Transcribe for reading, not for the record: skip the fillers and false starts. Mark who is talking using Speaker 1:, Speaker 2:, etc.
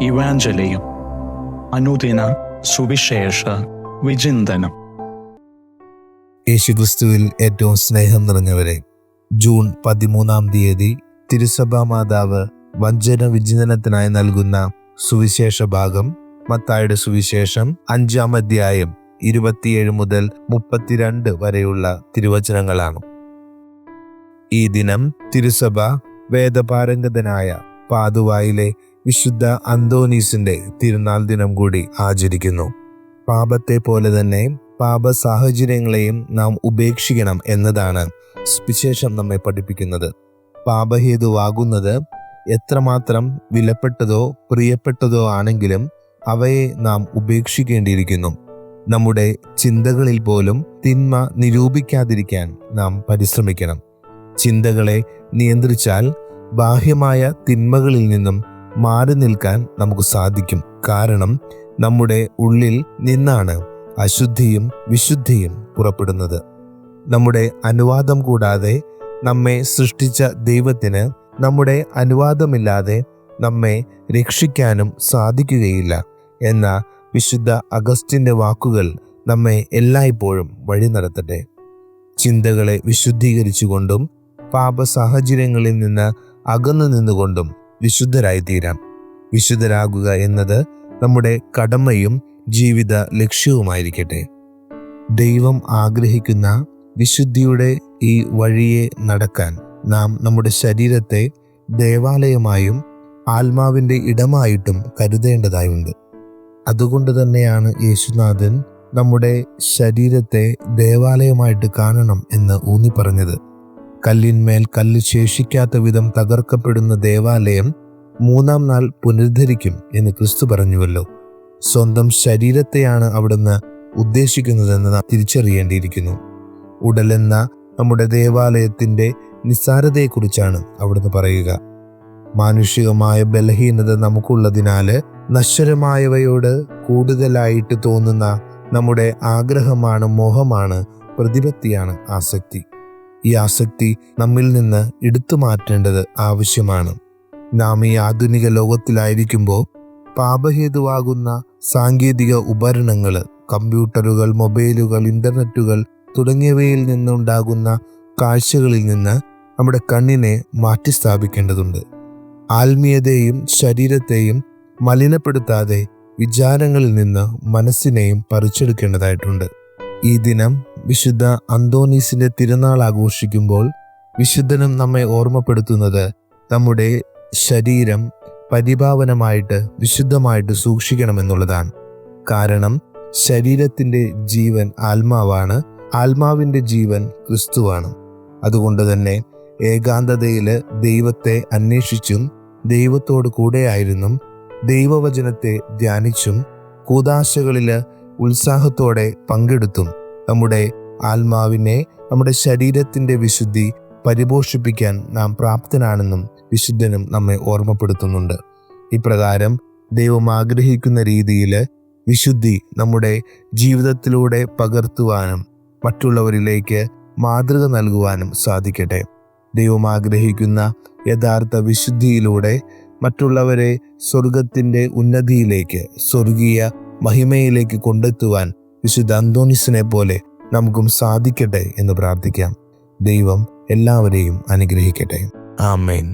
Speaker 1: ഇവാഞ്ചലിയും അനുദിന സുവിശേഷ വിചിന്തനം.
Speaker 2: യേശുക്രിസ്തുവിൽ ഏറ്റവും സ്നേഹം നിറഞ്ഞവരെ, ജൂൺ 13 തിരുസഭാ മാതാവ് വഞ്ചന വിചിന്തനത്തിനായി നൽകുന്ന സുവിശേഷ ഭാഗം മത്തായിയുടെ സുവിശേഷം 5-ാം അധ്യായം 27 മുതൽ 32 വരെയുള്ള തിരുവചനങ്ങളാണ്. ഈ ദിനം തിരുസഭ വേദപാരംഗതനായ പാതുവായിലെ വിശുദ്ധ അന്തോനീസിന്റെ തിരുനാൾ ദിനം കൂടി ആചരിക്കുന്നു. പാപത്തെ പോലെ തന്നെ പാപ സാഹചര്യങ്ങളെയും നാം ഉപേക്ഷിക്കണം എന്നതാണ് സുവിശേഷം നമ്മെ പഠിപ്പിക്കുന്നത്. പാപഹേതുവാകുന്നത് എത്രമാത്രം വിലപ്പെട്ടതോ പ്രിയപ്പെട്ടതോ ആണെങ്കിലും അവയെ നാം ഉപേക്ഷിക്കേണ്ടിയിരിക്കുന്നു. നമ്മുടെ ചിന്തകളിൽ പോലും തിന്മ നിരൂപിക്കാതിരിക്കാൻ നാം പരിശ്രമിക്കണം. ചിന്തകളെ നിയന്ത്രിച്ചാൽ ബാഹ്യമായ തിന്മകളിൽ നിന്നും മാറി നിൽക്കാൻ നമുക്ക് സാധിക്കും. കാരണം നമ്മുടെ ഉള്ളിൽ നിന്നാണ് അശുദ്ധിയും വിശുദ്ധിയും പുറപ്പെടുന്നത്. നമ്മുടെ അനുവാദം കൂടാതെ നമ്മെ സൃഷ്ടിച്ച ദൈവത്തിന് നമ്മുടെ അനുവാദമില്ലാതെ നമ്മെ രക്ഷിക്കാനും സാധിക്കുകയില്ല എന്ന വിശുദ്ധ അഗസ്റ്റിൻ്റെ വാക്കുകൾ നമ്മെ എല്ലായ്പ്പോഴും വഴി നടത്തട്ടെ. ചിന്തകളെ വിശുദ്ധീകരിച്ചുകൊണ്ടും പാപ സാഹചര്യങ്ങളിൽ നിന്ന് അകന്നു നിന്നുകൊണ്ടും വിശുദ്ധരായിത്തീരാം. വിശുദ്ധരാകുക എന്നത് നമ്മുടെ കടമയും ജീവിത ലക്ഷ്യവുമായിരിക്കട്ടെ. ദൈവം ആഗ്രഹിക്കുന്ന വിശുദ്ധിയുടെ ഈ വഴിയെ നടക്കാൻ നാം നമ്മുടെ ശരീരത്തെ ദേവാലയമായും ആത്മാവിൻ്റെ ഇടമായിട്ടും കരുതേണ്ടതായുണ്ട്. അതുകൊണ്ട് തന്നെയാണ് യേശുനാഥൻ നമ്മുടെ ശരീരത്തെ ദേവാലയമായിട്ട് കാണണം എന്ന് ഊന്നി പറഞ്ഞത്. കല്ലിന്മേൽ കല്ല് ശേഷിക്കാത്ത വിധം തകർക്കപ്പെടുന്ന ദേവാലയം 3-ാം നാൾ പുനരുദ്ധരിക്കും എന്ന് ക്രിസ്തു പറഞ്ഞുവല്ലോ. സ്വന്തം ശരീരത്തെയാണ് അവിടുന്ന് ഉദ്ദേശിക്കുന്നതെന്ന് നാം തിരിച്ചറിയേണ്ടിയിരിക്കുന്നു. ഉടലെന്ന നമ്മുടെ ദേവാലയത്തിൻ്റെ നിസ്സാരതയെക്കുറിച്ചാണ് അവിടുന്ന് പറയുക. മാനുഷികമായ ബലഹീനത നമുക്കുള്ളതിനാൽ നശ്വരമായവയോട് കൂടുതലായിട്ട് തോന്നുന്ന നമ്മുടെ ആഗ്രഹമാണ്, മോഹമാണ്, പ്രതിപത്തിയാണ് ആസക്തി. ഈ ആസക്തി നമ്മിൽ നിന്ന് എടുത്തു മാറ്റേണ്ടത് ആവശ്യമാണ്. നാം ഈ ആധുനിക ലോകത്തിലായിരിക്കുമ്പോൾ പാപഹേതുവാകുന്ന സാങ്കേതിക ഉപകരണങ്ങൾ, കമ്പ്യൂട്ടറുകൾ, മൊബൈലുകൾ, ഇൻ്റർനെറ്റുകൾ തുടങ്ങിയവയിൽ നിന്നുണ്ടാകുന്ന കാഴ്ചകളിൽ നിന്ന് നമ്മുടെ കണ്ണിനെ മാറ്റി സ്ഥാപിക്കേണ്ടതുണ്ട്. ആത്മീയതയെയും ശരീരത്തെയും മലിനപ്പെടുത്താതെ വിചാരങ്ങളിൽ നിന്ന് മനസ്സിനെയും പറിച്ചെടുക്കേണ്ടതായിട്ടുണ്ട്. ഈ ദിനം വിശുദ്ധ അന്തോനീസിന്റെ തിരുനാൾ ആഘോഷിക്കുമ്പോൾ വിശുദ്ധനും നമ്മെ ഓർമ്മപ്പെടുത്തുന്നത് നമ്മുടെ ശരീരം പരിപാവനമായിട്ട് വിശുദ്ധമായിട്ട് സൂക്ഷിക്കണമെന്നുള്ളതാണ്. കാരണം ശരീരത്തിൻ്റെ ജീവൻ ആത്മാവാണ്, ആത്മാവിൻ്റെ ജീവൻ ക്രിസ്തുവാണ്. അതുകൊണ്ട് തന്നെ ഏകാന്തതയിൽ ദൈവത്തെ അന്വേഷിച്ചും ദൈവത്തോട് കൂടെയായിരുന്നും ദൈവവചനത്തെ ധ്യാനിച്ചും കൂദാശകളിൽ ഉത്സാഹത്തോടെ പങ്കെടുത്തും നമ്മുടെ ആത്മാവിനെ, നമ്മുടെ ശരീരത്തിൻ്റെ വിശുദ്ധി പരിപോഷിപ്പിക്കാൻ നാം പ്രാപ്തനാണെന്നും വിശുദ്ധനും നമ്മെ ഓർമ്മപ്പെടുത്തുന്നുണ്ട്. ഇപ്രകാരം ദൈവം ആഗ്രഹിക്കുന്ന രീതിയിൽ വിശുദ്ധി നമ്മുടെ ജീവിതത്തിലൂടെ പകർത്തുവാനും മറ്റുള്ളവരിലേക്ക് മാതൃക നൽകുവാനും സാധിക്കട്ടെ. ദൈവം ആഗ്രഹിക്കുന്ന യഥാർത്ഥ വിശുദ്ധിയിലൂടെ മറ്റുള്ളവരെ സ്വർഗത്തിൻ്റെ ഉന്നതിയിലേക്ക്, സ്വർഗീയ മഹിമയിലേക്ക് കൊണ്ടെത്തുവാൻ വിശുദ്ധ അന്തോനീസിനെ പോലെ നമുക്കും സാധിക്കട്ടെ എന്ന് പ്രാർത്ഥിക്കാം. ദൈവം എല്ലാവരെയും അനുഗ്രഹിക്കട്ടെ. ആമേൻ.